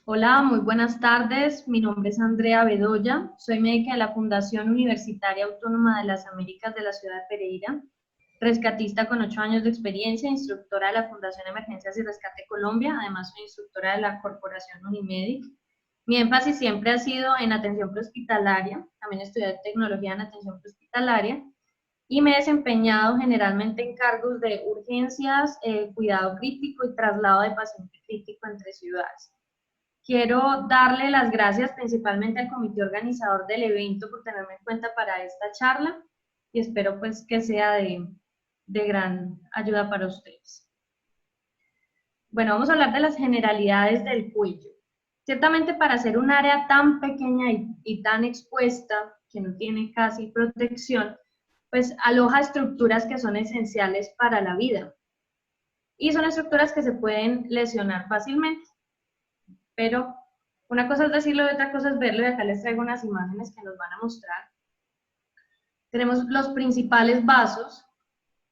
Hola, muy buenas tardes. Mi nombre es Andrea Bedoya. Soy médica de la Fundación Universitaria Autónoma de las Américas de la ciudad de Pereira, rescatista con 8 años de experiencia, instructora de la Fundación Emergencias y Rescate Colombia. Además, soy instructora de la Corporación Unimedic. Mi énfasis siempre ha sido en atención prehospitalaria. También estudié tecnología en atención prehospitalaria y me he desempeñado generalmente en cargos de urgencias, cuidado crítico y traslado de paciente crítico entre ciudades. Quiero darle las gracias principalmente al comité organizador del evento por tenerme en cuenta para esta charla y espero pues que sea de gran ayuda para ustedes. Bueno, vamos a hablar de las generalidades del cuello. Ciertamente para ser un área tan pequeña y tan expuesta, que no tiene casi protección, pues aloja estructuras que son esenciales para la vida. Y son estructuras que se pueden lesionar fácilmente. Pero una cosa es decirlo y otra cosa es verlo, y acá les traigo unas imágenes que nos van a mostrar. Tenemos los principales vasos,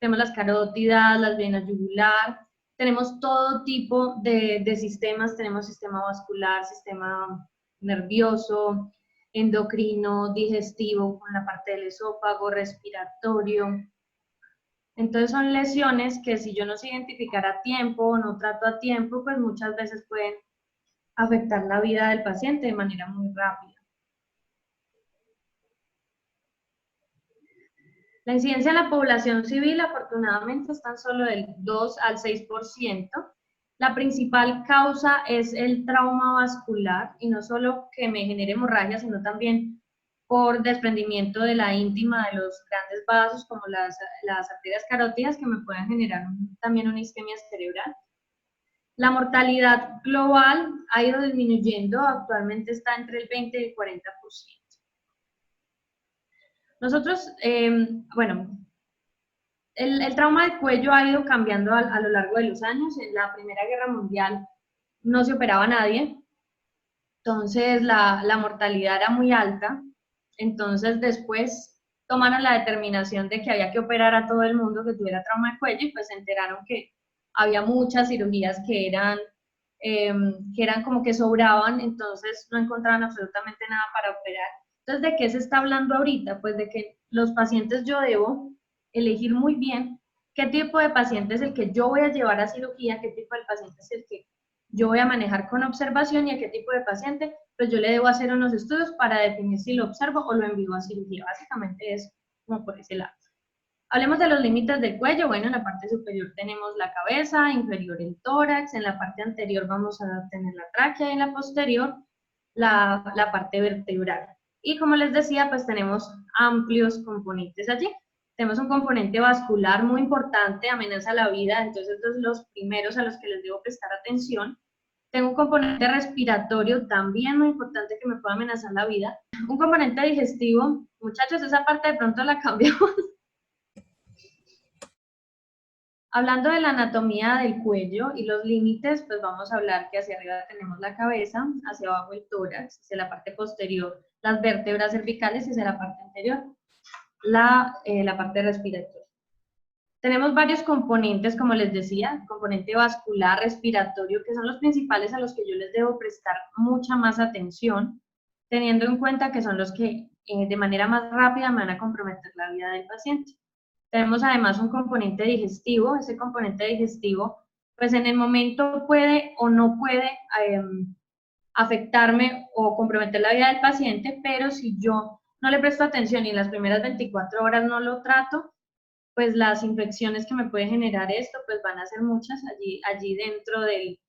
tenemos las carótidas, las venas yugular, tenemos todo tipo de sistemas, tenemos sistema vascular, sistema nervioso, endocrino, digestivo, con la parte del esófago, respiratorio. Entonces son lesiones que si yo no sé identificar a tiempo o no trato a tiempo, pues muchas veces pueden afectar la vida del paciente de manera muy rápida. La incidencia en la población civil afortunadamente es tan solo del 2 al 6%. La principal causa es el trauma vascular y no solo que me genere hemorragia, sino también por desprendimiento de la íntima de los grandes vasos como las arterias carótidas que me puedan generar también una isquemia cerebral. La mortalidad global ha ido disminuyendo, actualmente está entre el 20 y el 40%. Nosotros, bueno, el trauma del cuello ha ido cambiando a lo largo de los años. En la Primera Guerra Mundial no se operaba a nadie, entonces la mortalidad era muy alta. Entonces después tomaron la determinación de que había que operar a todo el mundo que tuviera trauma de cuello y pues se enteraron que había muchas cirugías que eran como que sobraban, entonces no encontraban absolutamente nada para operar. Entonces, ¿de qué se está hablando ahorita? Pues de que los pacientes yo debo elegir muy bien qué tipo de paciente es el que yo voy a llevar a cirugía, qué tipo de paciente es el que yo voy a manejar con observación y a qué tipo de paciente, pues yo le debo hacer unos estudios para definir si lo observo o lo envío a cirugía. Básicamente es como por ese lado. Hablemos de los límites del cuello. Bueno, en la parte superior tenemos la cabeza, inferior el tórax, en la parte anterior vamos a tener la tráquea y en la posterior la parte vertebral. Y como les decía, pues tenemos amplios componentes allí. Tenemos un componente vascular muy importante, amenaza la vida, entonces los primeros a los que les debo prestar atención. Tengo un componente respiratorio también muy importante que me puede amenazar la vida. Un componente digestivo, muchachos, esa parte de pronto la cambiamos. Hablando de la anatomía del cuello y los límites, pues vamos a hablar que hacia arriba tenemos la cabeza, hacia abajo el tórax, hacia la parte posterior las vértebras cervicales y hacia la parte anterior la parte respiratoria. Tenemos varios componentes, como les decía, componente vascular, respiratorio, que son los principales a los que yo les debo prestar mucha más atención, teniendo en cuenta que son los que de manera más rápida me van a comprometer la vida del paciente. Tenemos además un componente digestivo. Ese componente digestivo, pues en el momento puede o no puede afectarme o comprometer la vida del paciente, pero si yo no le presto atención y en las primeras 24 horas no lo trato, pues las infecciones que me puede generar esto, pues van a ser muchas allí dentro de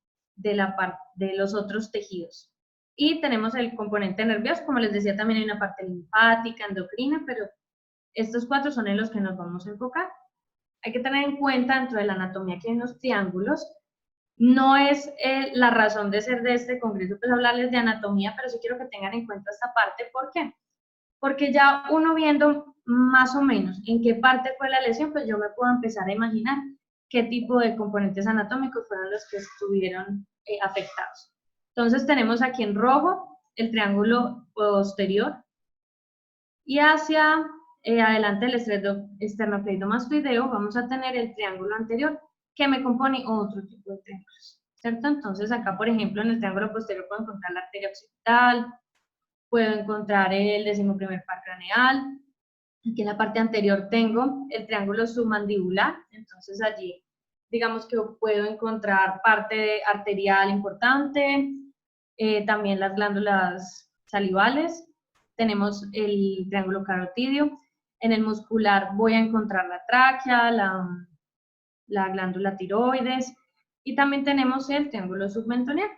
los otros tejidos. Y tenemos el componente nervioso, como les decía, también hay una parte linfática, endocrina, pero estos 4 son en los que nos vamos a enfocar. Hay que tener en cuenta dentro de la anatomía que hay unos triángulos. No es la razón de ser de este congreso, pues hablarles de anatomía, pero sí quiero que tengan en cuenta esta parte. ¿Por qué? Porque ya uno viendo más o menos en qué parte fue la lesión, pues yo me puedo empezar a imaginar qué tipo de componentes anatómicos fueron los que estuvieron afectados. Entonces tenemos aquí en rojo el triángulo posterior y hacia adelante del esternocleidomastoideo vamos a tener el triángulo anterior que me compone otro tipo de triángulos. ¿cierto? Entonces acá, por ejemplo, en el triángulo posterior puedo encontrar la arteria occipital, puedo encontrar el 11º par craneal. Aquí en la parte anterior tengo el triángulo submandibular, entonces allí digamos que puedo encontrar parte arterial importante, también las glándulas salivales, tenemos el triángulo carotidio, en el muscular voy a encontrar la tráquea, la glándula tiroides, y también tenemos el triángulo submentorial.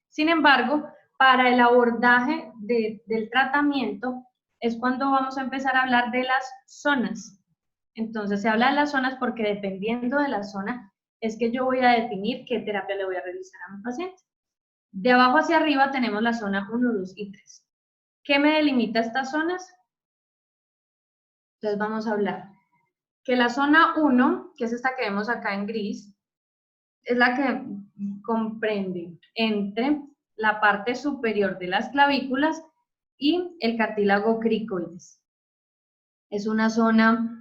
Sin embargo, para el abordaje del tratamiento es cuando vamos a empezar a hablar de las zonas. Entonces se habla de las zonas porque dependiendo de la zona es que yo voy a definir qué terapia le voy a realizar a mi paciente. De abajo hacia arriba tenemos la zona 1, 2 y 3. ¿Qué me delimita estas zonas? Entonces vamos a hablar que la zona 1, que es esta que vemos acá en gris, es la que comprende entre la parte superior de las clavículas y el cartílago cricoides. Es una zona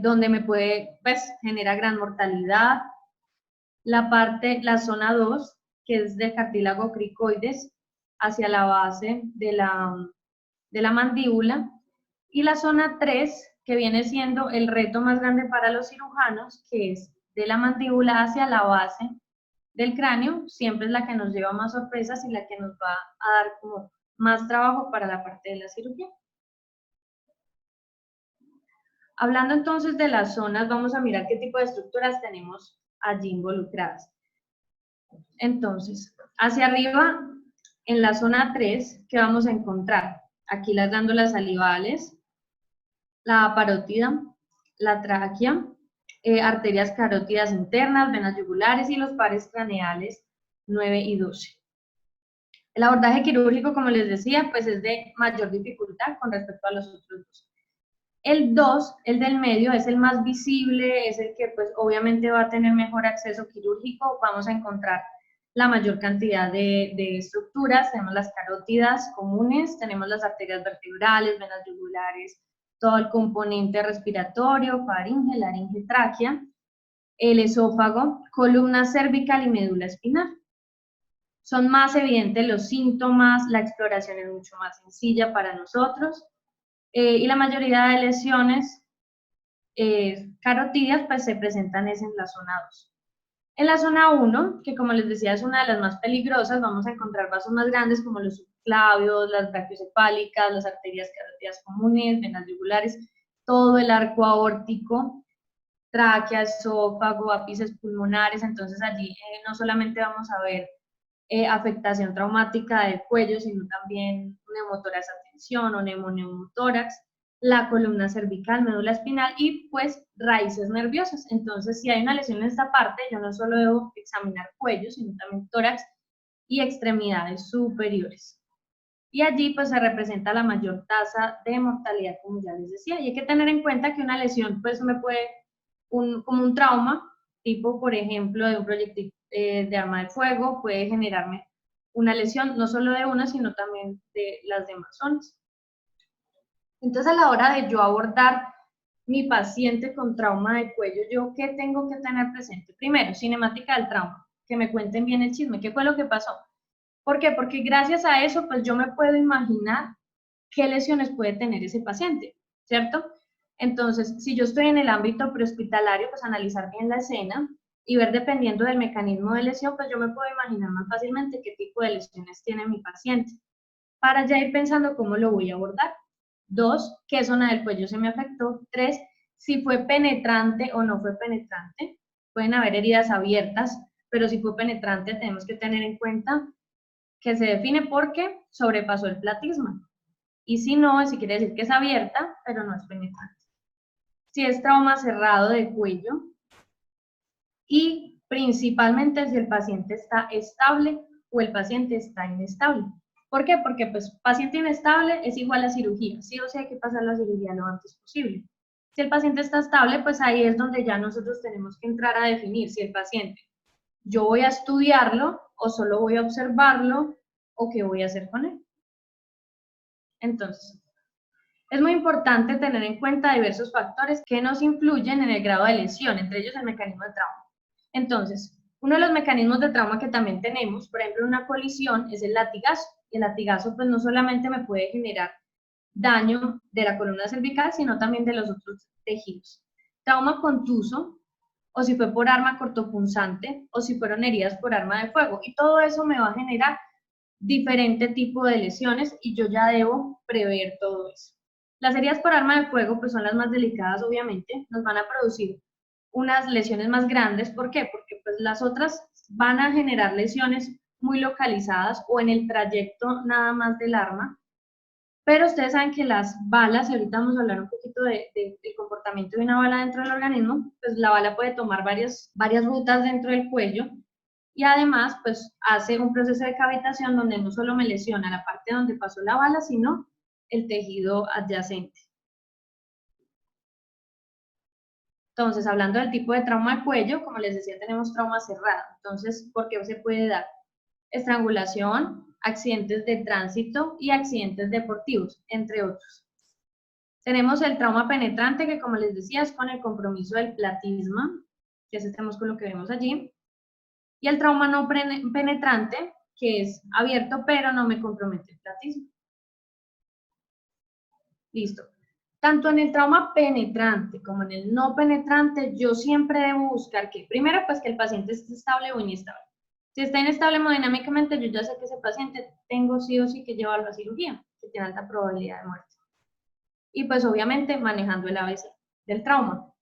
donde me puede, pues, genera gran mortalidad. La zona 2, que es del cartílago cricoides hacia la base de la mandíbula, y la zona 3, que viene siendo el reto más grande para los cirujanos, que es de la mandíbula hacia la base del cráneo, siempre es la que nos lleva más sorpresas y la que nos va a dar como más trabajo para la parte de la cirugía. Hablando entonces de las zonas, vamos a mirar qué tipo de estructuras tenemos allí involucradas. Entonces, hacia arriba, en la zona 3, ¿qué vamos a encontrar? Aquí las glándulas salivales, la parótida, la tráquea, arterias carótidas internas, venas yugulares y los pares craneales 9 y 12. El abordaje quirúrgico, como les decía, pues es de mayor dificultad con respecto a los otros dos. El 2, el del medio, es el más visible, es el que pues obviamente va a tener mejor acceso quirúrgico, vamos a encontrar la mayor cantidad de estructuras, tenemos las carótidas comunes, tenemos las arterias vertebrales, venas yugulares, todo el componente respiratorio, faringe, laringe, tráquea, el esófago, columna cervical y médula espinal. Son más evidentes los síntomas, la exploración es mucho más sencilla para nosotros, y la mayoría de lesiones carotidias pues se presentan en la zona 2. En la zona 1, que como les decía es una de las más peligrosas, vamos a encontrar vasos más grandes como los subclavios, las brachiocefálicas, las arterias carótidas comunes, venas yugulares, todo el arco aórtico, tráquea, esófago, ápices pulmonares. Entonces allí no solamente vamos a ver afectación traumática del cuello, sino también neumotórax a tensión o neumoneumotórax, la columna cervical, médula espinal y pues raíces nerviosas. Entonces, si hay una lesión en esta parte, yo no solo debo examinar cuello, sino también tórax y extremidades superiores. Y allí pues se representa la mayor tasa de mortalidad, como ya les decía. Y hay que tener en cuenta que una lesión pues me puede, como un trauma, tipo por ejemplo de un proyectil de arma de fuego, puede generarme una lesión, no solo de una, sino también de las demás zonas. Entonces, a la hora de yo abordar mi paciente con trauma de cuello, ¿yo qué tengo que tener presente? Primero, cinemática del trauma, que me cuenten bien el chisme, ¿qué fue lo que pasó? ¿Por qué? Porque gracias a eso, pues yo me puedo imaginar qué lesiones puede tener ese paciente, ¿cierto? Entonces, si yo estoy en el ámbito prehospitalario, pues analizar bien la escena y ver dependiendo del mecanismo de lesión, pues yo me puedo imaginar más fácilmente qué tipo de lesiones tiene mi paciente, para ya ir pensando cómo lo voy a abordar. 2, qué zona del cuello se me afectó. 3, si fue penetrante o no fue penetrante. Pueden haber heridas abiertas, pero si fue penetrante tenemos que tener en cuenta que se define porque sobrepasó el platisma. Y si no, si quiere decir que es abierta, pero no es penetrante. Si es trauma cerrado de cuello y principalmente si el paciente está estable o el paciente está inestable. ¿Por qué? Porque pues paciente inestable es igual a cirugía, sí o sí hay que pasar la cirugía lo antes posible. Si el paciente está estable, pues ahí es donde ya nosotros tenemos que entrar a definir si el paciente, yo voy a estudiarlo o solo voy a observarlo o qué voy a hacer con él. Entonces, es muy importante tener en cuenta diversos factores que nos influyen en el grado de lesión, entre ellos el mecanismo de trauma. Entonces, Uno de los mecanismos de trauma que también tenemos, por ejemplo, una colisión, es el latigazo. Y el latigazo pues no solamente me puede generar daño de la columna cervical, sino también de los otros tejidos. Trauma contuso, o si fue por arma cortopunzante, o si fueron heridas por arma de fuego. Y todo eso me va a generar diferente tipo de lesiones y yo ya debo prever todo eso. Las heridas por arma de fuego pues son las más delicadas, obviamente, nos van a producir unas lesiones más grandes. ¿Por qué? Porque pues las otras van a generar lesiones muy localizadas o en el trayecto nada más del arma, pero ustedes saben que las balas, y ahorita vamos a hablar un poquito del comportamiento de una bala dentro del organismo, pues la bala puede tomar varias rutas dentro del cuello y además pues hace un proceso de cavitación donde no solo me lesiona la parte donde pasó la bala, sino el tejido adyacente. Entonces, hablando del tipo de trauma al cuello, como les decía, tenemos trauma cerrado. Entonces, ¿por qué se puede dar? Estrangulación, accidentes de tránsito y accidentes deportivos, entre otros. Tenemos el trauma penetrante, que como les decía, es con el compromiso del platisma, que es este músculo que vemos allí. Y el trauma no penetrante, que es abierto, pero no me compromete el platismo. Listo. Tanto en el trauma penetrante como en el no penetrante, yo siempre debo buscar que, primero, pues que el paciente esté estable o inestable. Si está inestable hemodinámicamente, yo ya sé que ese paciente tengo sí o sí que llevarlo a cirugía, que tiene alta probabilidad de muerte. Y pues obviamente manejando el ABC del trauma.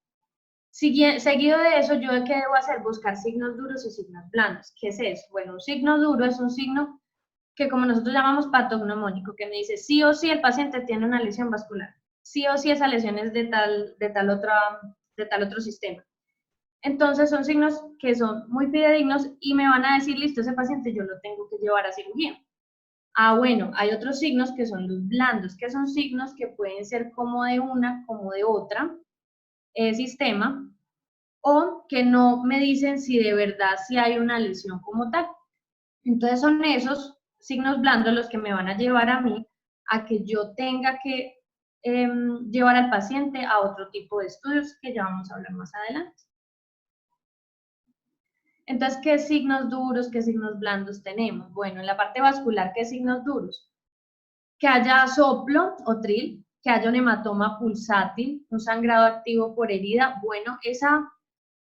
Seguido de eso, ¿yo qué debo hacer? Buscar signos duros y signos blandos. ¿Qué es eso? Bueno, un signo duro es un signo que como nosotros llamamos patognomónico, que me dice sí o sí el paciente tiene una lesión vascular, sí o sí esa lesión es de tal otro sistema. Entonces son signos que son muy fidedignos y me van a decir, listo, ese paciente yo lo tengo que llevar a cirugía. Ah, bueno, hay otros signos que son los blandos, que son signos que pueden ser como de una, como de otra sistema, o que no me dicen si de verdad si hay una lesión como tal. Entonces son esos signos blandos los que me van a llevar a mí a que yo tenga que llevar al paciente a otro tipo de estudios que ya vamos a hablar más adelante. Entonces, ¿qué signos duros, qué signos blandos tenemos? Bueno, en la parte vascular, ¿qué signos duros? Que haya soplo o tril, que haya un hematoma pulsátil, un sangrado activo por herida. Bueno, esa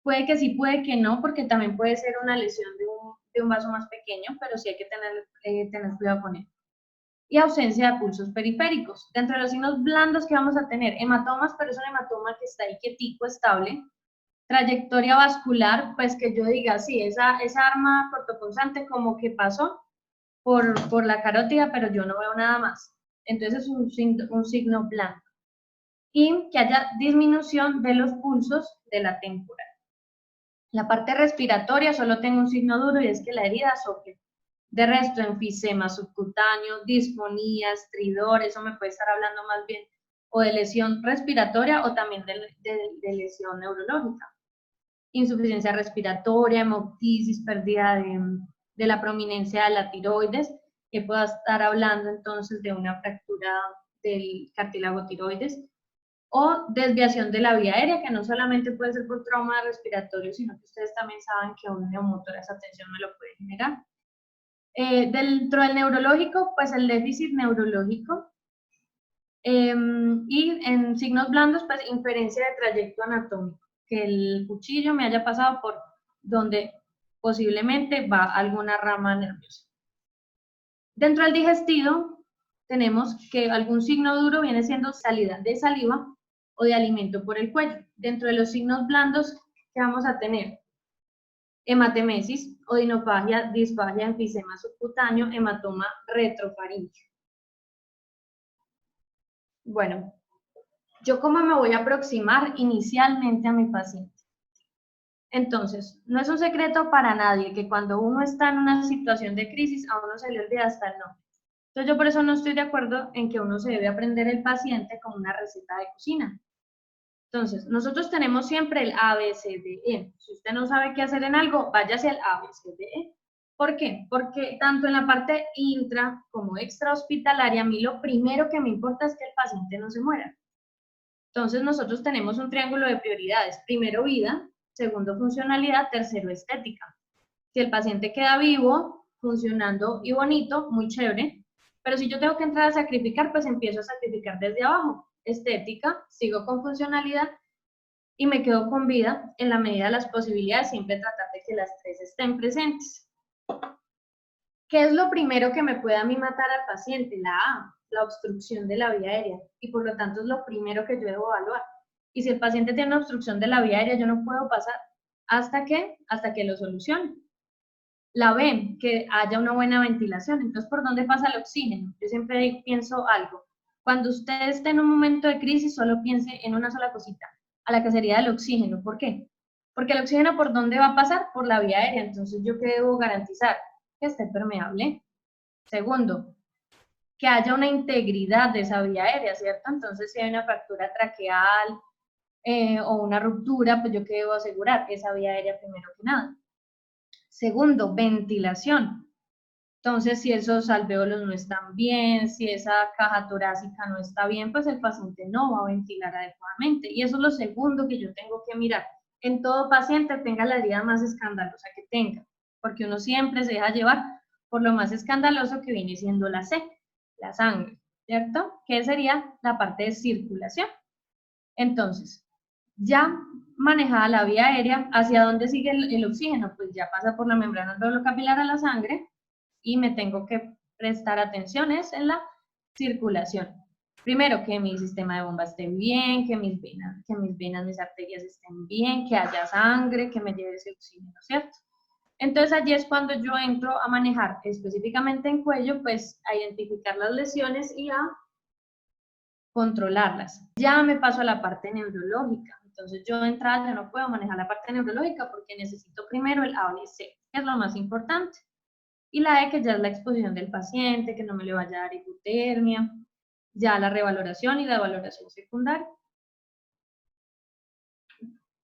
puede que sí, puede que no, porque también puede ser una lesión de un vaso más pequeño, pero sí hay que tener cuidado con él. Y ausencia de pulsos periféricos. Dentro de los signos blandos que vamos a tener, hematomas, pero es un hematoma que está ahí quietico, estable. Trayectoria vascular, pues que yo diga, sí, esa arma cortopunzante como que pasó por la carótida, pero yo no veo nada más. Entonces es un signo blanco. Y que haya disminución de los pulsos de la temporal. La parte respiratoria solo tengo un signo duro y es que la herida sople. De resto, enfisema subcutáneo, disfonía, estridor, eso me puede estar hablando más bien o de lesión respiratoria o también de lesión neurológica. Insuficiencia respiratoria, hemoptisis, pérdida de la prominencia de la tiroides, que pueda estar hablando entonces de una fractura del cartílago tiroides, o desviación de la vía aérea, que no solamente puede ser por trauma respiratorio, sino que ustedes también saben que un neumotórax, atención, me lo puede generar. Dentro del neurológico, pues el déficit neurológico, y en signos blandos, pues inferencia de trayecto anatómico, que el cuchillo me haya pasado por donde posiblemente va alguna rama nerviosa. Dentro del digestivo, tenemos que algún signo duro viene siendo salida de saliva o de alimento por el cuello. Dentro de los signos blandos que vamos a tener, hematemesis, odinofagia, disfagia, enfisema subcutáneo, hematoma retrofaríngeo. Bueno, ¿yo cómo me voy a aproximar inicialmente a mi paciente? Entonces, no es un secreto para nadie que cuando uno está en una situación de crisis, a uno se le olvida hasta el nombre. Entonces, yo por eso no estoy de acuerdo en que uno se debe aprender el paciente como una receta de cocina. Entonces, nosotros tenemos siempre el A, B, C, D, E. Si usted no sabe qué hacer en algo, váyase al A, B, C, D, E. ¿Por qué? Porque tanto en la parte intra como extra hospitalaria, a mí lo primero que me importa es que el paciente no se muera. Entonces, nosotros tenemos un triángulo de prioridades. Primero, vida. Segundo, funcionalidad. Tercero, estética. Si el paciente queda vivo, funcionando y bonito, muy chévere. Pero si yo tengo que entrar a sacrificar, pues empiezo a sacrificar desde abajo. Estética, sigo con funcionalidad y me quedo con vida en la medida de las posibilidades, siempre tratar de que las tres estén presentes. ¿Qué es lo primero que me puede a mí matar al paciente? La A, la obstrucción de la vía aérea, y por lo tanto es lo primero que yo debo evaluar. Y si el paciente tiene una obstrucción de la vía aérea, yo no puedo pasar hasta que lo solucione. La B, que haya una buena ventilación. Entonces, ¿por dónde pasa el oxígeno? Yo siempre pienso algo. Cuando usted esté en un momento de crisis, solo piense en una sola cosita, a la que sería el oxígeno. ¿Por qué? Porque el oxígeno, ¿por dónde va a pasar? Por la vía aérea. Entonces, ¿yo qué debo garantizar? Que esté permeable. Segundo, que haya una integridad de esa vía aérea, ¿cierto? Entonces, si hay una fractura traqueal o una ruptura, pues yo qué debo asegurar, esa vía aérea primero que nada. Segundo, ventilación. Entonces, si esos alvéolos no están bien, si esa caja torácica no está bien, pues el paciente no va a ventilar adecuadamente. Y eso es lo segundo que yo tengo que mirar. En todo paciente tenga la herida más escandalosa que tenga, porque uno siempre se deja llevar por lo más escandaloso que viene siendo la C, la sangre, ¿cierto? Que sería la parte de circulación. Entonces, ya manejada la vía aérea, ¿hacia dónde sigue el oxígeno? Pues ya pasa por la membrana alveolo-capilar a la sangre y me tengo que prestar atenciones en la circulación. Primero, que mi sistema de bomba esté bien, que mis venas, mis arterias estén bien, que haya sangre, que me lleve ese oxígeno, ¿cierto? Entonces allí es cuando yo entro a manejar específicamente en cuello, pues a identificar las lesiones y a controlarlas. Ya me paso a la parte neurológica. Entonces yo de entrada ya no puedo manejar la parte neurológica porque necesito primero el A, B y C, que es lo más importante. Y la E, que ya es la exposición del paciente, que no me le vaya a dar hipotermia, ya la revaloración y la valoración secundaria.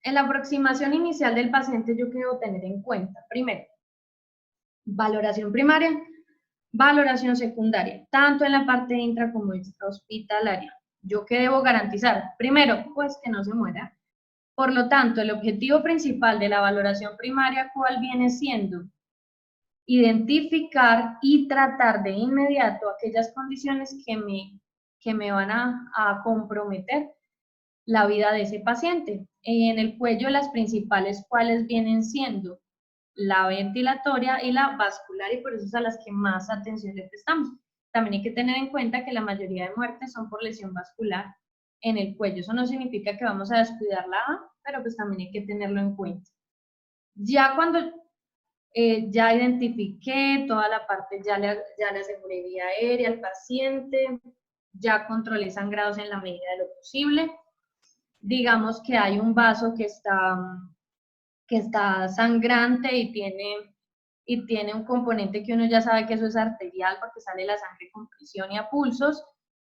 En la aproximación inicial del paciente yo quiero tener en cuenta, primero, valoración primaria, valoración secundaria, tanto en la parte intra como extrahospitalaria. ¿Yo qué debo garantizar? Primero, pues que no se muera. Por lo tanto, el objetivo principal de la valoración primaria, ¿cuál viene siendo? Identificar y tratar de inmediato aquellas condiciones que me van a comprometer la vida de ese paciente. En el cuello, las principales, ¿cuáles vienen siendo? La ventilatoria y la vascular, y por eso es a las que más atención le prestamos. También hay que tener en cuenta que la mayoría de muertes son por lesión vascular en el cuello. Eso no significa que vamos a descuidar la A, pero pues también hay que tenerlo en cuenta. Ya cuando ya identifiqué toda la parte, ya le aseguré vía aérea al paciente, ya controlé sangrados en la medida de lo posible. Digamos que hay un vaso que está sangrante y tiene un componente que uno ya sabe que eso es arterial porque sale la sangre con presión y a pulsos.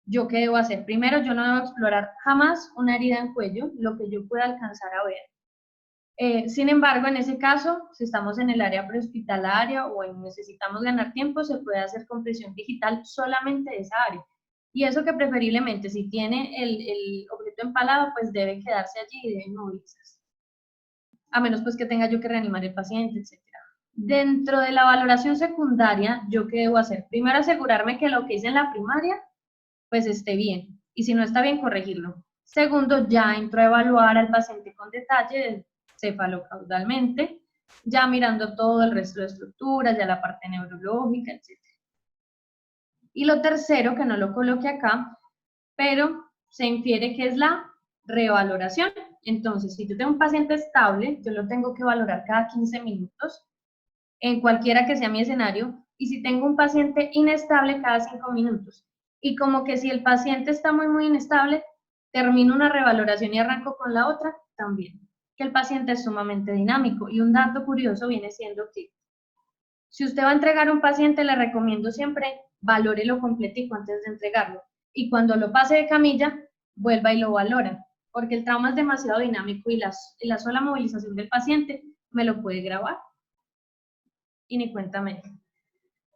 ¿Yo qué debo hacer? Primero, yo no debo explorar jamás una herida en cuello, lo que yo pueda alcanzar a ver. Sin embargo, en ese caso, si estamos en el área prehospitalaria o necesitamos ganar tiempo, se puede hacer compresión digital solamente de esa área. Y eso que preferiblemente, si tiene el objeto empalado, pues debe quedarse allí y debe inmovilizarse. A menos pues que tenga yo que reanimar el paciente, etc. Dentro de la valoración secundaria, ¿yo qué debo hacer? Primero, asegurarme que lo que hice en la primaria, pues esté bien. Y si no está bien, corregirlo. Segundo, ya entro a evaluar al paciente con detalle cefalocaudalmente, ya mirando todo el resto de estructuras, ya la parte neurológica, etc. Y lo tercero, que no lo coloqué acá, pero se infiere que es la revaloración. Entonces, si yo tengo un paciente estable, yo lo tengo que valorar cada 15 minutos, en cualquiera que sea mi escenario, y si tengo un paciente inestable, cada 5 minutos. Y como que si el paciente está muy, muy inestable, termino una revaloración y arranco con la otra, también. Que el paciente es sumamente dinámico. Y un dato curioso viene siendo que si usted va a entregar a un paciente, le recomiendo siempre valórelo completico antes de entregarlo. Y cuando lo pase de camilla, vuelva y lo valora. Porque el trauma es demasiado dinámico y la sola movilización del paciente me lo puede grabar. Y ni cuenta me da.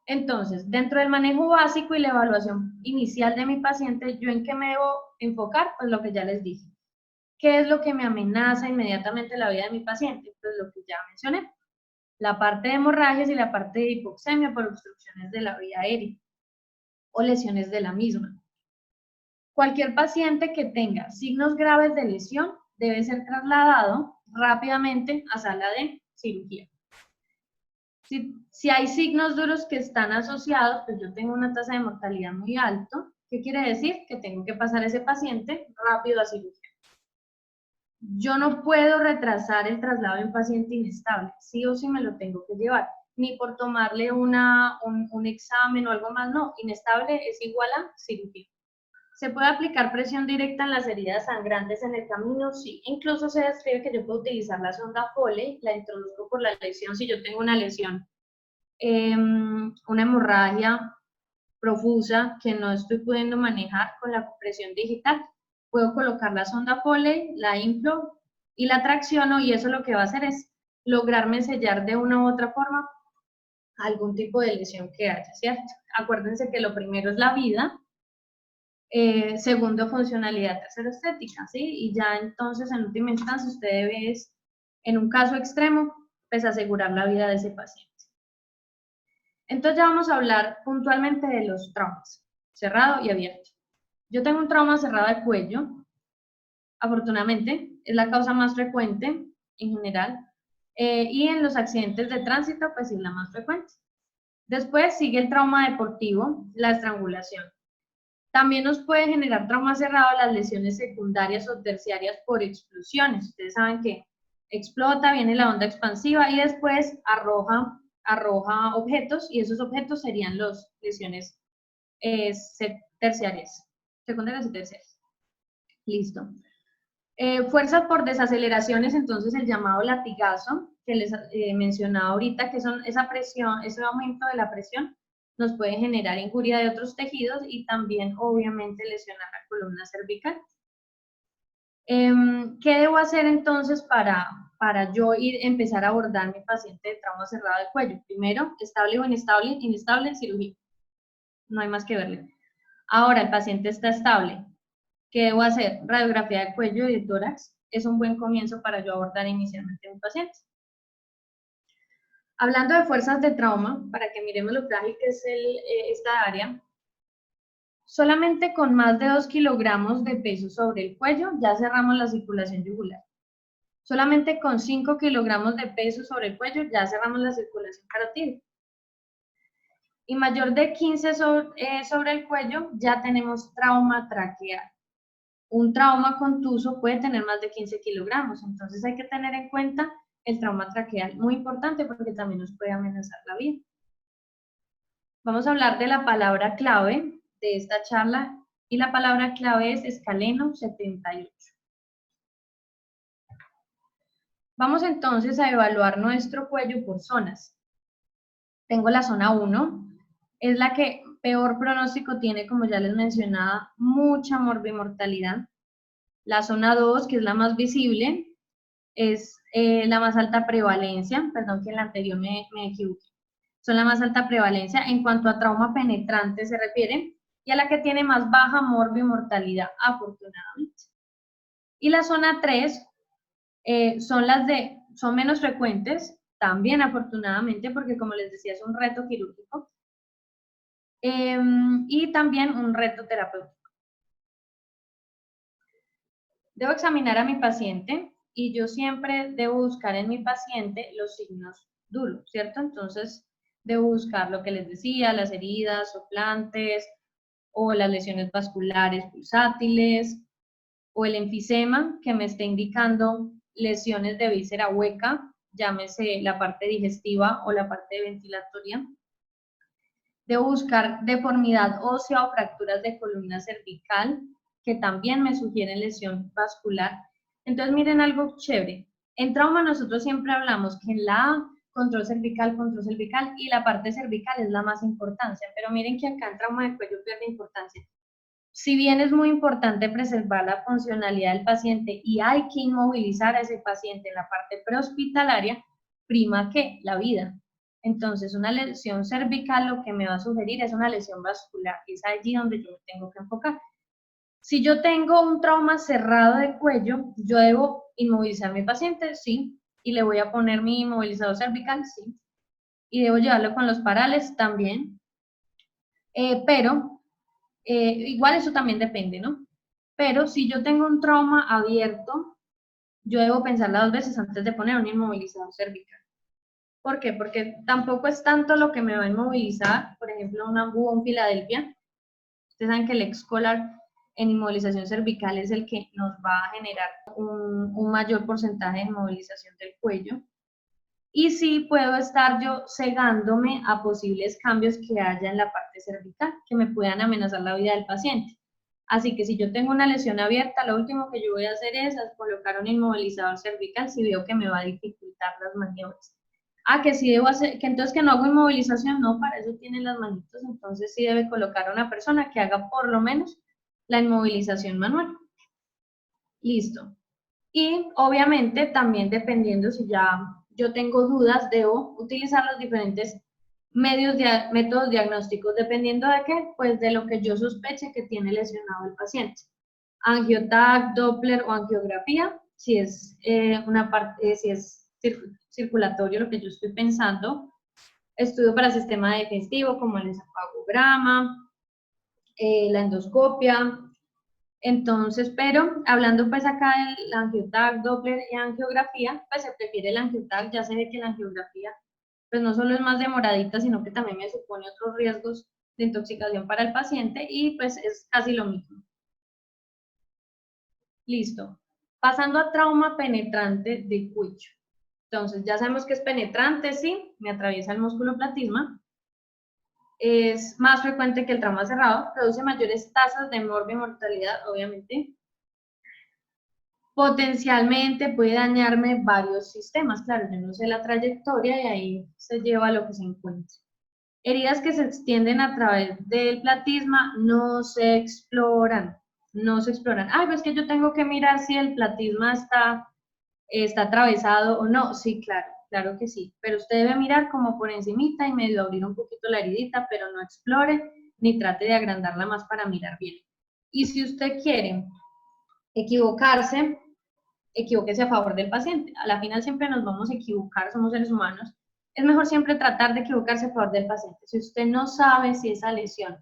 Entonces, dentro del manejo básico y la evaluación inicial de mi paciente, ¿yo en qué me debo enfocar? Pues lo que ya les dije. ¿Qué es lo que me amenaza inmediatamente la vida de mi paciente? Pues lo que ya mencioné. la parte de hemorragias y la parte de hipoxemia por obstrucciones de la vía aérea o lesiones de la misma. Cualquier paciente que tenga signos graves de lesión debe ser trasladado rápidamente a sala de cirugía. Si hay signos duros que están asociados, pues yo tengo una tasa de mortalidad muy alta. ¿Qué quiere decir? Que tengo que pasar a ese paciente rápido a cirugía. Yo no puedo retrasar el traslado de un paciente inestable, sí o sí me lo tengo que llevar, ni por tomarle un examen o algo más, no, inestable es igual a cirugía. ¿Se puede aplicar presión directa en las heridas sangrantes en el camino? Sí, incluso se describe que yo puedo utilizar la sonda Foley, la introduzco por la lesión, si yo tengo una lesión, una hemorragia profusa que no estoy pudiendo manejar con la presión digital, puedo colocar la sonda Foley, la inflo y la tracciono, y eso lo que va a hacer es lograrme sellar de una u otra forma algún tipo de lesión que haya, ¿cierto? Acuérdense que lo primero es la vida, segundo funcionalidad, tercero estética, ¿sí? Y ya entonces en última instancia usted debe, en un caso extremo, pues asegurar la vida de ese paciente. Entonces ya vamos a hablar puntualmente de los traumas, cerrado y abierto. Yo tengo un trauma cerrado de cuello, afortunadamente, es la causa más frecuente en general, y en los accidentes de tránsito, pues es la más frecuente. Después sigue el trauma deportivo, la estrangulación. También nos puede generar trauma cerrado las lesiones secundarias o terciarias por explosiones. Ustedes saben que explota, viene la onda expansiva y después arroja objetos, y esos objetos serían las lesiones terciarias, secundarias y terciarias. Listo. Fuerzas por desaceleraciones, entonces el llamado latigazo, que les mencionaba ahorita, que son esa presión, ese aumento de la presión, nos puede generar injuria de otros tejidos y también, obviamente, lesionar la columna cervical. ¿Qué debo hacer entonces para yo empezar a abordar mi paciente de trauma cerrado de cuello? Primero, estable o inestable, inestable, cirugía. No hay más que verle. Ahora, el paciente está estable. ¿Qué debo hacer? Radiografía de cuello y de tórax. Es un buen comienzo para yo abordar inicialmente a mi paciente. Hablando de fuerzas de trauma, para que miremos lo frágil que es esta área, solamente con más de 2 kilogramos de peso sobre el cuello ya cerramos la circulación yugular. Solamente con 5 kilogramos de peso sobre el cuello ya cerramos la circulación carotídea. Y mayor de 15 sobre el cuello ya tenemos trauma traqueal. Un trauma contuso puede tener más de 15 kilogramos, entonces hay que tener en cuenta el trauma traqueal, muy importante porque también nos puede amenazar la vida. Vamos a hablar de la palabra clave de esta charla, y la palabra clave es escaleno 78. Vamos entonces a evaluar nuestro cuello por zonas. Tengo la zona 1, es la que peor pronóstico tiene, como ya les mencionaba, mucha morbimortalidad. La zona 2, que es la más visible, es la más alta prevalencia, perdón que en la anterior me equivoqué, son la más alta prevalencia en cuanto a trauma penetrante se refiere, y a la que tiene más baja morbimortalidad, afortunadamente. Y la zona 3 son menos frecuentes, también afortunadamente, porque como les decía es un reto quirúrgico, y también un reto terapéutico. Debo examinar a mi paciente y yo siempre debo buscar en mi paciente los signos duros, ¿cierto? Entonces, debo buscar lo que les decía, las heridas soplantes o las lesiones vasculares pulsátiles o el enfisema que me esté indicando lesiones de víscera hueca, llámese la parte digestiva o la parte ventilatoria. Debo buscar deformidad ósea o fracturas de columna cervical, que también me sugieren lesión vascular. Entonces, miren algo chévere. En trauma nosotros siempre hablamos que en la A, control cervical, y la parte cervical es la más importante, pero miren que acá en trauma de cuello pierde importancia. Si bien es muy importante preservar la funcionalidad del paciente y hay que inmovilizar a ese paciente en la parte prehospitalaria, prima que la vida. Entonces, una lesión cervical lo que me va a sugerir es una lesión vascular, y es allí donde yo me tengo que enfocar. Si yo tengo un trauma cerrado de cuello, ¿yo debo inmovilizar a mi paciente? Sí, y le voy a poner mi inmovilizador cervical, sí. Y debo llevarlo con los parales también. Pero igual eso también depende, ¿no? Pero si yo tengo un trauma abierto, yo debo pensarla 2 veces antes de poner un inmovilizador cervical. ¿Por qué? Porque tampoco es tanto lo que me va a inmovilizar, por ejemplo, un ambú o un Filadelfia. Ustedes saben que el Excolar en inmovilización cervical es el que nos va a generar un mayor porcentaje de inmovilización del cuello. Y sí puedo estar yo cegándome a posibles cambios que haya en la parte cervical que me puedan amenazar la vida del paciente. Así que si yo tengo una lesión abierta, lo último que yo voy a hacer es colocar un inmovilizador cervical si veo que me va a dificultar las maniobras. Ah, que sí debo hacer, que entonces que no hago inmovilización, no, para eso tienen las manitos, entonces sí debe colocar a una persona que haga por lo menos la inmovilización manual. Listo. Y obviamente también dependiendo si ya yo tengo dudas, debo utilizar los diferentes métodos diagnósticos, dependiendo de qué, pues de lo que yo sospeche que tiene lesionado el paciente. Angiotac, Doppler o angiografía, si es una parte, si es circulatorio lo que yo estoy pensando. Estudio para sistema digestivo como el encefalograma, la endoscopia. Entonces, pero hablando pues acá del angiotac, Doppler y angiografía, pues se prefiere el angiotac, ya se ve que la angiografía pues no solo es más demoradita, sino que también me supone otros riesgos de intoxicación para el paciente y pues es casi lo mismo. Listo. Pasando a trauma penetrante de cuello. Entonces, ya sabemos que es penetrante, sí, me atraviesa el músculo platysma. Es más frecuente que el trauma cerrado, produce mayores tasas de morbo y mortalidad, obviamente. Potencialmente puede dañarme varios sistemas, claro, yo no sé la trayectoria y ahí se lleva lo que se encuentre. Heridas que se extienden a través del platisma no se exploran, no se exploran. Ay, pues que yo tengo que mirar si el platisma está atravesado o no. Sí, claro, claro que sí, pero usted debe mirar como por encimita y medio abrir un poquito la heridita, pero no explore ni trate de agrandarla más para mirar bien. Y si usted quiere equivocarse, equivóquese a favor del paciente. A la final siempre nos vamos a equivocar, somos seres humanos. Es mejor siempre tratar de equivocarse a favor del paciente. Si usted no sabe si esa lesión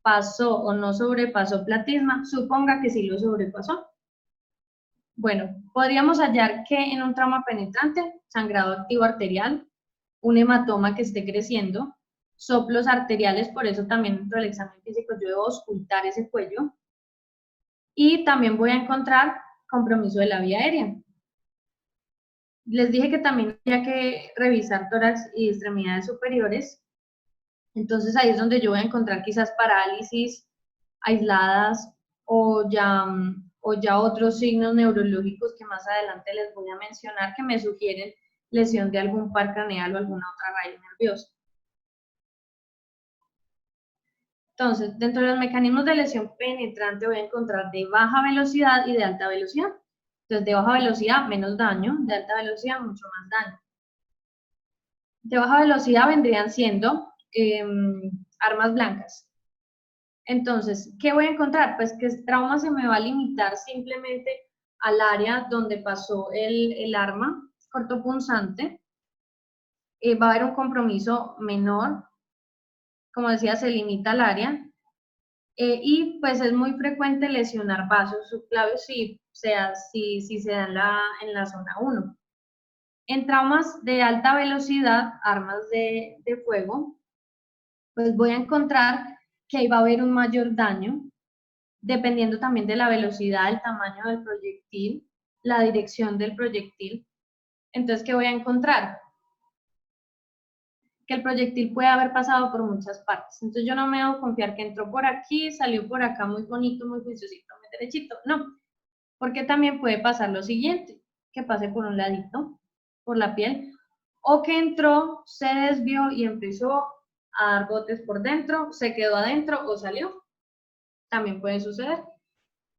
pasó o no sobrepasó platisma, suponga que sí lo sobrepasó. Bueno, podríamos hallar que en un trauma penetrante, sangrado activo arterial, un hematoma que esté creciendo, soplos arteriales, por eso también dentro del examen físico yo debo auscultar ese cuello, y también voy a encontrar compromiso de la vía aérea. Les dije que también había que revisar tórax y extremidades superiores, entonces ahí es donde yo voy a encontrar quizás parálisis aisladas o ya otros signos neurológicos que más adelante les voy a mencionar que me sugieren lesión de algún par craneal o alguna otra raíz nerviosa. Entonces, dentro de los mecanismos de lesión penetrante voy a encontrar de baja velocidad y de alta velocidad. Entonces, de baja velocidad, menos daño, de alta velocidad, mucho más daño. De baja velocidad vendrían siendo armas blancas. Entonces, ¿qué voy a encontrar? Pues que el trauma se me va a limitar simplemente al área donde pasó el arma cortopunzante. Va a haber un compromiso menor, como decía, se limita al área. Y pues es muy frecuente lesionar vasos subclavios si se da en la zona 1. En traumas de alta velocidad, armas de fuego, pues voy a encontrar que ahí va a haber un mayor daño, dependiendo también de la velocidad, el tamaño del proyectil, la dirección del proyectil. Entonces, ¿qué voy a encontrar? Que el proyectil puede haber pasado por muchas partes. Entonces, yo no me debo confiar que entró por aquí, salió por acá muy bonito, muy juiciosito, muy derechito. No, porque también puede pasar lo siguiente, que pase por un ladito, por la piel, o que entró, se desvió y empezó a dar botes por dentro, se quedó adentro o salió. También puede suceder.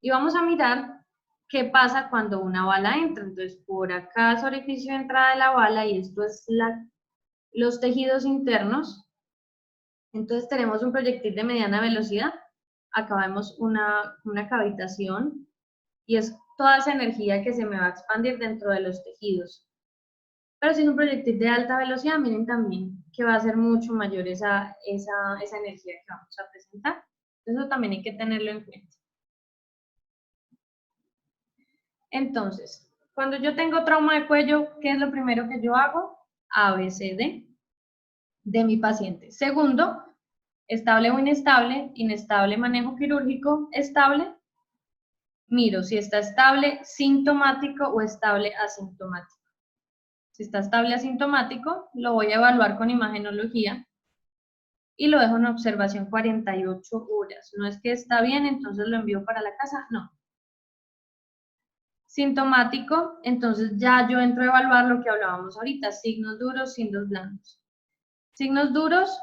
Y vamos a mirar qué pasa cuando una bala entra. Entonces, por acá es orificio de entrada de la bala y esto es los tejidos internos. Entonces, tenemos un proyectil de mediana velocidad. Acá vemos una cavitación y es toda esa energía que se me va a expandir dentro de los tejidos. Pero si es un proyectil de alta velocidad, miren también que va a ser mucho mayor esa energía que vamos a presentar. Eso también hay que tenerlo en cuenta. Entonces, cuando yo tengo trauma de cuello, ¿qué es lo primero que yo hago? ABCD de mi paciente. Segundo, estable o inestable, inestable manejo quirúrgico, estable, miro si está estable sintomático o estable asintomático. Si está estable asintomático, lo voy a evaluar con imagenología y lo dejo en observación 48 horas. No es que está bien, entonces lo envío para la casa, no. Sintomático, entonces ya yo entro a evaluar lo que hablábamos ahorita, signos duros, signos blandos. Signos duros,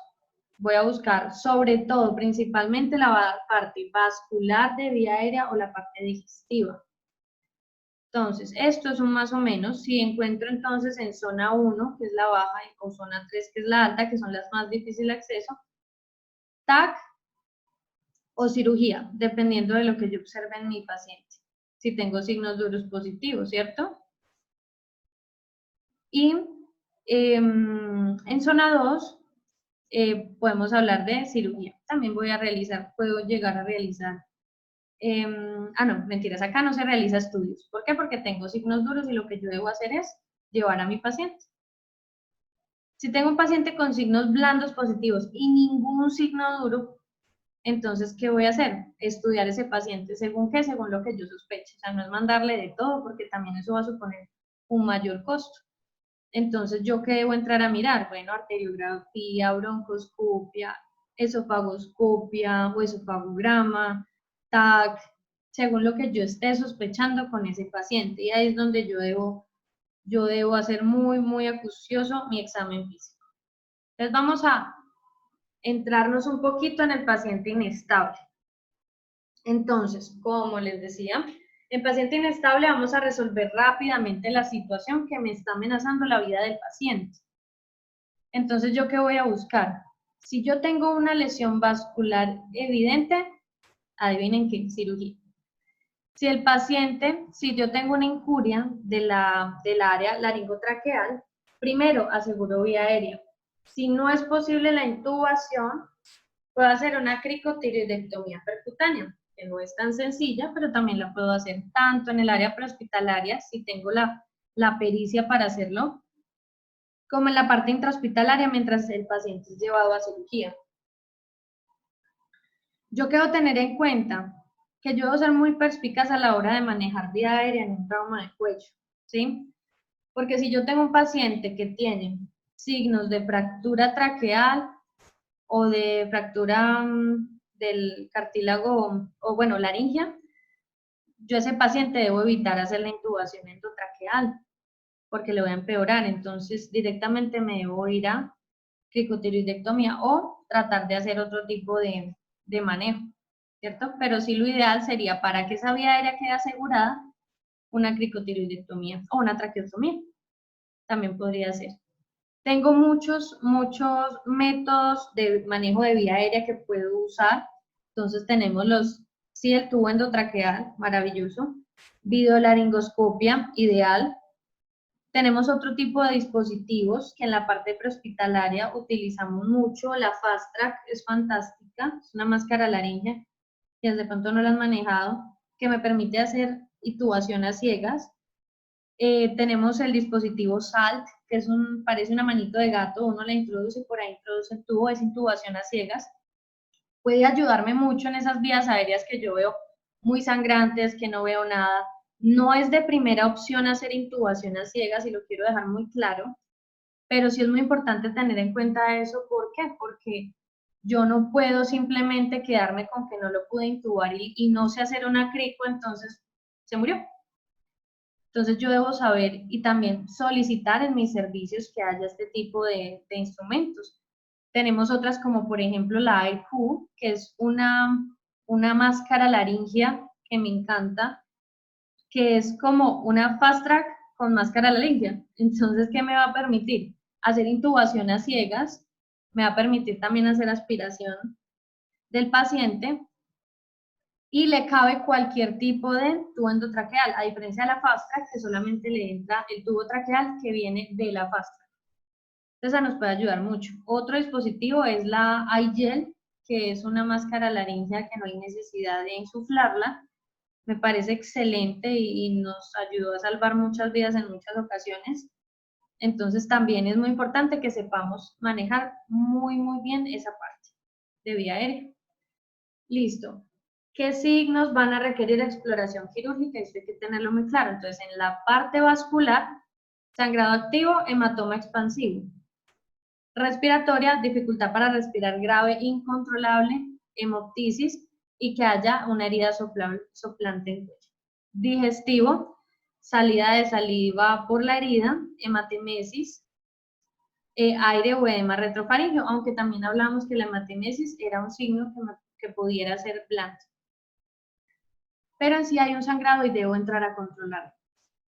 voy a buscar sobre todo, principalmente la parte vascular de vía aérea o la parte digestiva. Entonces, esto es un más o menos. Si encuentro entonces en zona 1, que es la baja, o zona 3, que es la alta, que son las más difíciles de acceso, TAC o cirugía, dependiendo de lo que yo observe en mi paciente. Si tengo signos duros positivos, ¿cierto? Y en zona 2, podemos hablar de cirugía. También voy a realizar, puedo llegar a realizar, no, mentiras, acá no se realiza estudios. ¿Por qué? Porque tengo signos duros y lo que yo debo hacer es llevar a mi paciente. Si tengo un paciente con signos blandos positivos y ningún signo duro, entonces, ¿qué voy a hacer? Estudiar ese paciente. ¿Según qué? Según lo que yo sospeche. O sea, no es mandarle de todo, porque también eso va a suponer un mayor costo. Entonces, ¿yo qué debo entrar a mirar? Bueno, arteriografía, broncoscopia, esofagoscopia o esofagograma, TAC, según lo que yo esté sospechando con ese paciente. Y ahí es donde yo debo hacer muy, muy acucioso mi examen físico. Entonces, vamos a entrarnos un poquito en el paciente inestable. Entonces, como les decía, en paciente inestable vamos a resolver rápidamente la situación que me está amenazando la vida del paciente. Entonces, ¿yo qué voy a buscar? Si yo tengo una lesión vascular evidente, adivinen qué, cirugía. Si el paciente, si yo tengo una injuria del área laringotraqueal, primero aseguro vía aérea. Si no es posible la intubación, puedo hacer una cricotiroidectomía percutánea, que no es tan sencilla, pero también la puedo hacer tanto en el área prehospitalaria, si tengo la pericia para hacerlo, como en la parte intrahospitalaria mientras el paciente es llevado a cirugía. Yo quiero tener en cuenta que yo debo ser muy perspicaz a la hora de manejar vía aérea en un trauma de cuello, ¿sí? Porque si yo tengo un paciente que tiene signos de fractura traqueal o de fractura del cartílago, o bueno, laringia, yo a ese paciente debo evitar hacer la intubación endotraqueal, porque le voy a empeorar, entonces directamente me debo ir a cricotiroidectomía o tratar de hacer otro tipo de manejo, ¿cierto? Pero sí lo ideal sería, para que esa vía aérea quede asegurada, una cricotiroidectomía o una traqueostomía, también podría ser. Tengo muchos métodos de manejo de vía aérea que puedo usar. Entonces tenemos el tubo endotraqueal, maravilloso. Videolaringoscopia, ideal. Tenemos otro tipo de dispositivos que en la parte prehospitalaria utilizamos mucho. La Fast Track es fantástica, es una máscara laringea, que de pronto no la han manejado, que me permite hacer intubación a ciegas. Tenemos el dispositivo SALT, que parece una manito de gato, uno la introduce y por ahí introduce el tubo, es intubación a ciegas. Puede ayudarme mucho en esas vías aéreas que yo veo muy sangrantes, que no veo nada. No es de primera opción hacer intubación a ciegas, y lo quiero dejar muy claro, pero sí es muy importante tener en cuenta eso. ¿Por qué? Porque yo no puedo simplemente quedarme con que no lo pude intubar y no sé hacer una crico, entonces se murió. Entonces yo debo saber y también solicitar en mis servicios que haya este tipo de instrumentos. Tenemos otras como por ejemplo la IQ, que es una máscara laringea que me encanta, que es como una fast track con máscara laringea. Entonces, ¿qué me va a permitir? Hacer intubación a ciegas, me va a permitir también hacer aspiración del paciente y le cabe cualquier tipo de tubo endotraqueal, a diferencia de la fast track, que solamente le entra el tubo traqueal que viene de la fast track. Entonces, esa nos puede ayudar mucho. Otro dispositivo es la iGel, que es una máscara laringea que no hay necesidad de insuflarla. Me parece excelente y nos ayudó a salvar muchas vidas en muchas ocasiones. Entonces, también es muy importante que sepamos manejar muy bien esa parte de vía aérea. Listo. ¿Qué signos van a requerir exploración quirúrgica? Esto hay que tenerlo muy claro. Entonces, en la parte vascular, sangrado activo, hematoma expansivo. Respiratoria, dificultad para respirar grave, incontrolable, hemoptisis y que haya una herida soplante en cuello. Digestivo, salida de saliva por la herida, hematemesis, aire o edema retrofaríngeo, aunque también hablamos que la hematemesis era un signo que pudiera ser blando. Pero en sí hay un sangrado y debo entrar a controlarlo.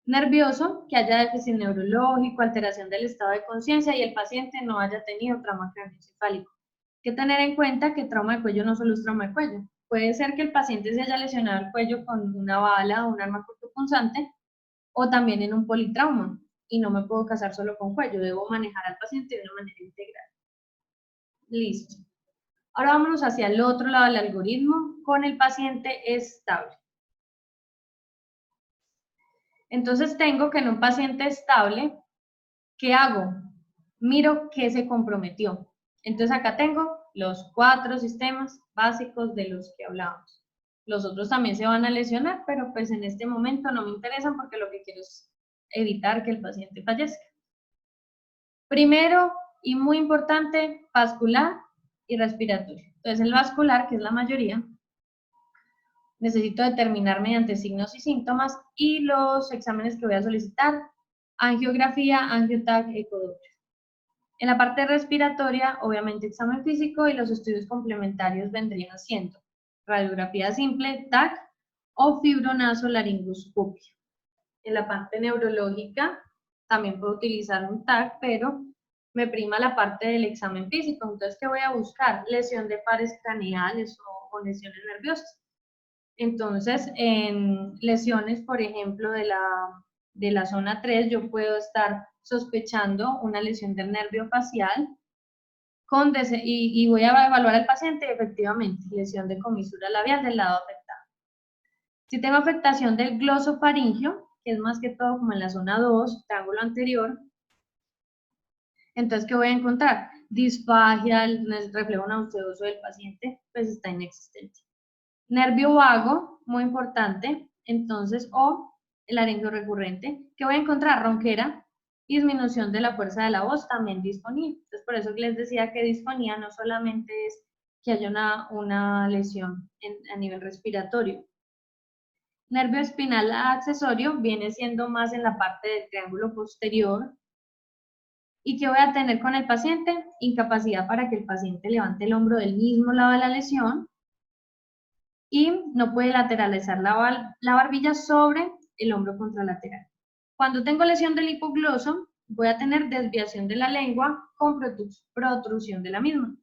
Nervioso, que haya déficit neurológico, alteración del estado de conciencia y el paciente no haya tenido trauma craneoencefálico. Hay que tener en cuenta que trauma de cuello no solo es trauma de cuello. Puede ser que el paciente se haya lesionado el cuello con una bala o un arma cortopunzante o también en un politrauma y no me puedo casar solo con cuello, debo manejar al paciente de una manera integral. Listo. Ahora vámonos hacia el otro lado del algoritmo con el paciente estable. Entonces tengo que en un paciente estable, ¿qué hago? Miro qué se comprometió. Entonces acá tengo los 4 sistemas básicos de los que hablábamos. Los otros también se van a lesionar, pero pues en este momento no me interesan porque lo que quiero es evitar que el paciente fallezca. Primero, y muy importante, vascular y respiratorio. Entonces el vascular, que es la mayoría, necesito determinar mediante signos y síntomas y los exámenes que voy a solicitar, angiografía, angiotac, ecodoppler. En la parte respiratoria, obviamente examen físico y los estudios complementarios vendrían siendo radiografía simple, TAC o fibronasolaringoscopia. En la parte neurológica también puedo utilizar un TAC, pero me prima la parte del examen físico. Entonces, ¿qué voy a buscar? Lesión de pares craneales o lesiones nerviosas. Entonces, en lesiones, por ejemplo, de la zona 3, yo puedo estar sospechando una lesión del nervio facial y voy a evaluar al paciente efectivamente, lesión de comisura labial del lado afectado. Si tengo afectación del glosofaringio, que es más que todo como en la zona 2, triángulo anterior, entonces, ¿qué voy a encontrar? Disfagia, el reflejo nauseoso del paciente, pues está inexistente. Nervio vago, muy importante, entonces, o el laringio recurrente, ¿qué voy a encontrar? Ronquera, disminución de la fuerza de la voz, también disfonía. Entonces, por eso les decía que disfonía no solamente es que haya una lesión a nivel respiratorio. Nervio espinal accesorio viene siendo más en la parte del triángulo posterior. ¿Y qué voy a tener con el paciente? Incapacidad para que el paciente levante el hombro del mismo lado de la lesión y no puede lateralizar la barbilla sobre el hombro contralateral. Cuando tengo lesión del hipogloso, voy a tener desviación de la lengua con protrusión de la misma.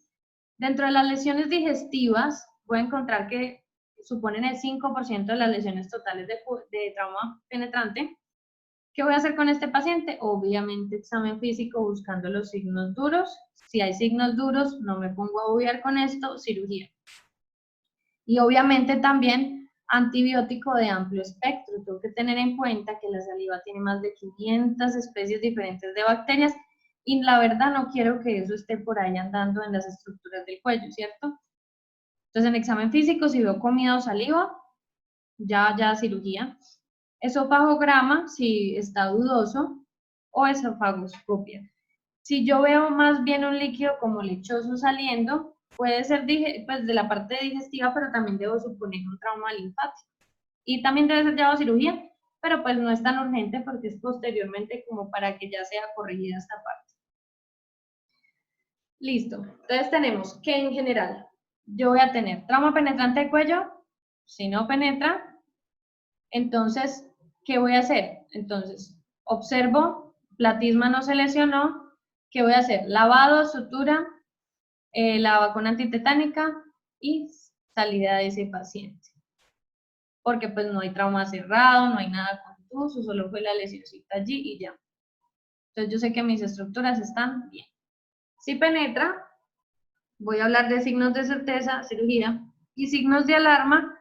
Dentro de las lesiones digestivas, voy a encontrar que suponen el 5% de las lesiones totales de trauma penetrante. ¿Qué voy a hacer con este paciente? Obviamente examen físico buscando los signos duros. Si hay signos duros, no me pongo a obviar con esto, cirugía. Y obviamente también antibiótico de amplio espectro. Tengo que tener en cuenta que la saliva tiene más de 500 especies diferentes de bacterias y la verdad no quiero que eso esté por ahí andando en las estructuras del cuello, ¿cierto? Entonces en examen físico, si veo comida o saliva, ya cirugía. Esofagograma, si está dudoso, o esofagoscopia. Si yo veo más bien un líquido como lechoso saliendo, puede ser pues, de la parte digestiva, pero también debo suponer un trauma linfático. Y también debe ser llevado a cirugía, pero pues no es tan urgente porque es posteriormente como para que ya sea corregida esta parte. Listo. Entonces tenemos que en general yo voy a tener trauma penetrante de cuello, si no penetra, entonces, ¿qué voy a hacer? Entonces, observo, platisma no se lesionó, ¿qué voy a hacer? Lavado, sutura, la vacuna antitetánica y salida de ese paciente. porque pues no hay trauma cerrado, no hay nada contuso, solo fue la lesioncita allí y ya. Entonces yo sé que mis estructuras están bien. Si penetra, voy a hablar de signos de certeza, cirugía, y signos de alarma.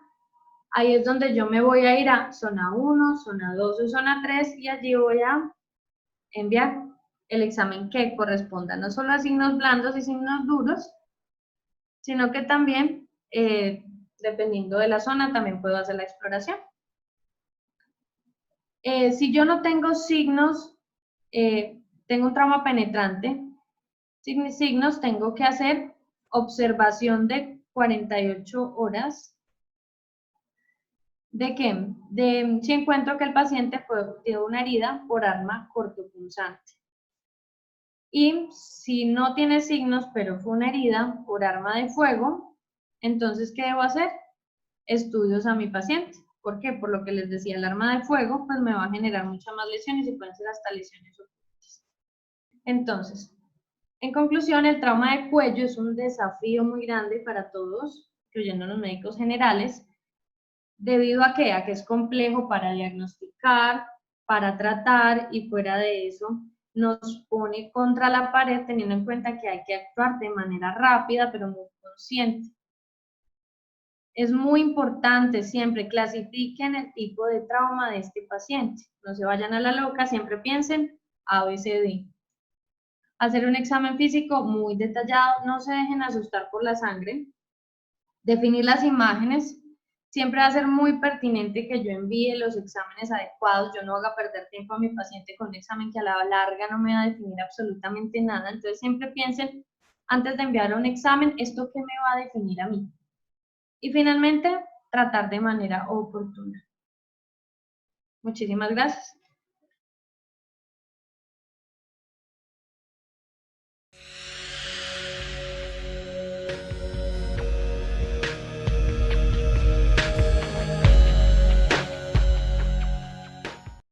Ahí es donde yo me voy a ir a zona 1, zona 2 o zona 3 y allí voy a enviar el examen que corresponda no solo a signos blandos y signos duros, sino que también, dependiendo de la zona, también puedo hacer la exploración. Si yo no tengo signos, tengo un trauma penetrante, sin signos, tengo que hacer observación de 48 horas. ¿De qué? De si encuentro que el paciente tiene una herida por arma cortopunzante. Y si no tiene signos, pero fue una herida por arma de fuego, entonces, ¿qué debo hacer? Estudios a mi paciente. ¿Por qué? Por lo que les decía, el arma de fuego pues me va a generar muchas más lesiones y pueden ser hasta lesiones ocultas. Entonces, en conclusión, el trauma de cuello es un desafío muy grande para todos, incluyendo los médicos generales, debido a que es complejo para diagnosticar, para tratar y fuera de eso nos pone contra la pared teniendo en cuenta que hay que actuar de manera rápida pero muy consciente. Es muy importante siempre clasifiquen el tipo de trauma de este paciente. No se vayan a la loca, siempre piensen A, B, C, D. Hacer un examen físico muy detallado, no se dejen asustar por la sangre. Definir las imágenes, siempre va a ser muy pertinente que yo envíe los exámenes adecuados, yo no haga perder tiempo a mi paciente con un examen que a la larga no me va a definir absolutamente nada. Entonces siempre piensen, antes de enviar un examen, ¿esto qué me va a definir a mí? Y finalmente, tratar de manera oportuna. Muchísimas gracias.